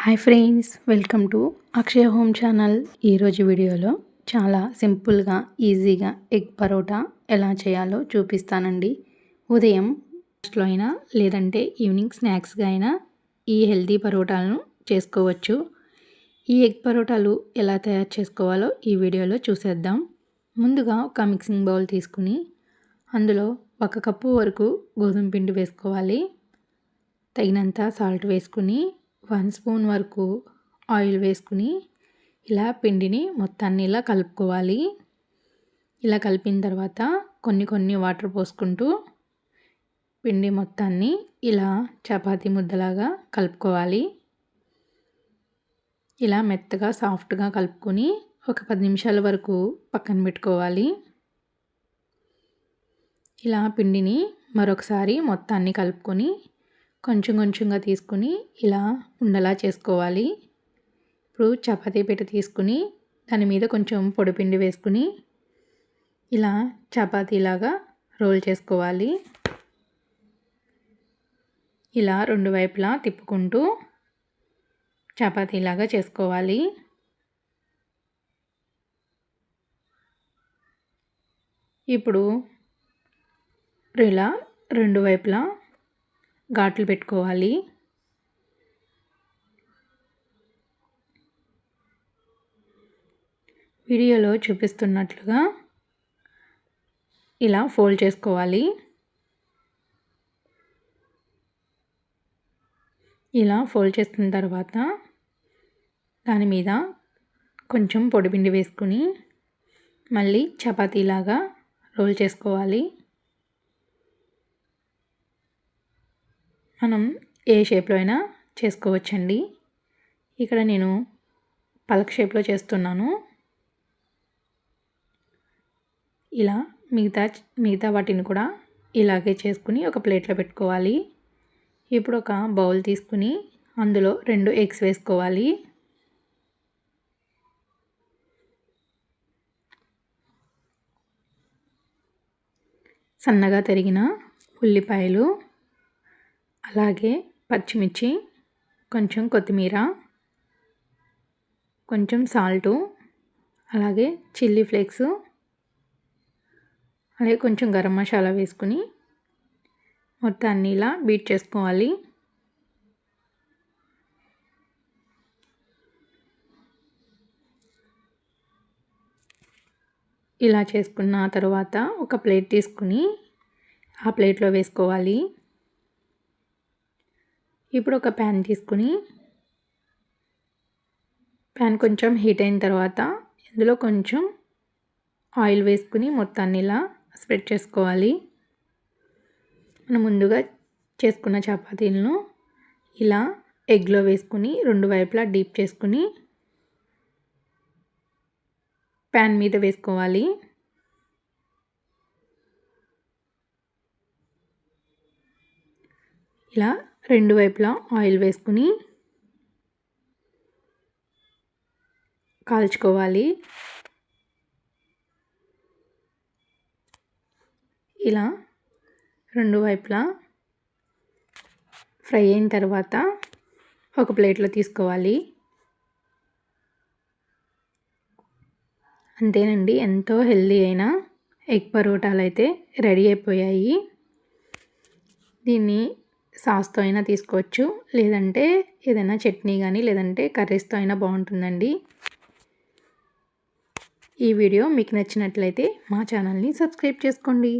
Hi friends, welcome to Akshaya home channel. ఈరోజు వీడియోలో చాలా సింపుల్గా ఈజీగా ఎగ్ పరోటా ఎలా చేయాలో చూపిస్తానండి. ఉదయం లో అయినా లేదంటే ఈవినింగ్ స్నాక్స్గా అయినా ఈ హెల్తీ పరోటాలను చేసుకోవచ్చు. ఈ ఎగ్ పరోటాలు ఎలా తయారు చేసుకోవాలో ఈ వీడియోలో చూసేద్దాం. ముందుగా ఒక మిక్సింగ్ బౌల్ తీసుకుని అందులో 1 కప్పు వరకు గోధుమ పిండి వేసుకోవాలి. తగినంత సాల్ట్ వేసుకుని 1 స్పూన్ వరకు ఆయిల్ వేసుకుని ఇలా పిండిని మొత్తాన్ని ఇలా కలుపుకోవాలి. ఇలా కలిపిన తర్వాత కొన్ని వాటర్ పోసుకుంటూ పిండి మొత్తాన్ని ఇలా చపాతీ ముద్దలాగా కలుపుకోవాలి. ఇలా మెత్తగా సాఫ్ట్గా కలుపుకొని ఒక 10 నిమిషాల వరకు పక్కన పెట్టుకోవాలి. ఇలా పిండిని మరొకసారి మొత్తాన్ని కలుపుకొని కొంచెంగా తీసుకుని ఇలా ఉండలా చేసుకోవాలి. ఇప్పుడు చపాతీ పీట తీసుకుని దాని మీద కొంచెం పొడిపిండి వేసుకుని ఇలా చపాతీలాగా రోల్ చేసుకోవాలి. ఇలా 2 వైపులా తిప్పుకుంటూ చపాతీలాగా చేసుకోవాలి. ఇప్పుడు ఇలా 2 వైపులా ఘాట్లు పెట్టుకోవాలి. వీడియోలో చూపిస్తున్నట్లుగా ఇలా ఫోల్డ్ చేసుకోవాలి. ఇలా ఫోల్డ్ చేసుకున్న తర్వాత దాని మీద కొంచెం పొడిపిండి వేసుకుని మళ్ళీ చపాతీలాగా రోల్ చేసుకోవాలి. మనం ఏ షేప్లో అయినా చేసుకోవచ్చండి. ఇక్కడ నేను పలక షేప్లో చేస్తున్నాను. ఇలా మిగతా వాటిని కూడా ఇలాగే చేసుకుని ఒక ప్లేట్లో పెట్టుకోవాలి. ఇప్పుడు ఒక బౌల్ తీసుకుని అందులో 2 ఎగ్స్ వేసుకోవాలి. సన్నగా తరిగిన ఉల్లిపాయలు, అలాగే పచ్చిమిర్చి, కొంచెం కొత్తిమీర, కొంచెం సాల్టు, అలాగే చిల్లీ ఫ్లేక్స్, అలాగే కొంచెం గరం మసాలా వేసుకుని మొత్తాన్ని ఇలా బీట్ చేసుకోవాలి. ఇలా చేసుకున్న తర్వాత ఒక ప్లేట్ తీసుకుని ఆ ప్లేట్లో వేసుకోవాలి. ఇప్పుడు ఒక ప్యాన్ తీసుకుని ప్యాన్ కొంచెం హీట్ అయిన తర్వాత ఇందులో కొంచెం ఆయిల్ వేసుకుని మొత్తాన్ని ఇలా స్ప్రెడ్ చేసుకోవాలి. మనం ముందుగా చేసుకున్న చపాతీలను ఇలా ఎగ్లో వేసుకుని 2 వైపులా డీప్ చేసుకుని ప్యాన్ మీద వేసుకోవాలి. ఇలా 2 వైపులా ఆయిల్ వేసుకుని కాల్చుకోవాలి. ఇలా 2 వైపులా ఫ్రై అయిన తర్వాత ఒక ప్లేట్లో తీసుకోవాలి. అంతేనండి, ఎంతో హెల్దీ అయిన ఎగ్ పరోటాలు అయితే రెడీ అయిపోయాయి. దీన్ని సాస్తో అయినా తీసుకోవచ్చు, లేదంటే ఏదైనా చట్నీ కానీ లేదంటే కర్రీస్తో అయినా బాగుంటుందండి. ఈ వీడియో మీకు నచ్చినట్లయితే మా ఛానల్ని సబ్స్క్రైబ్ చేసుకోండి.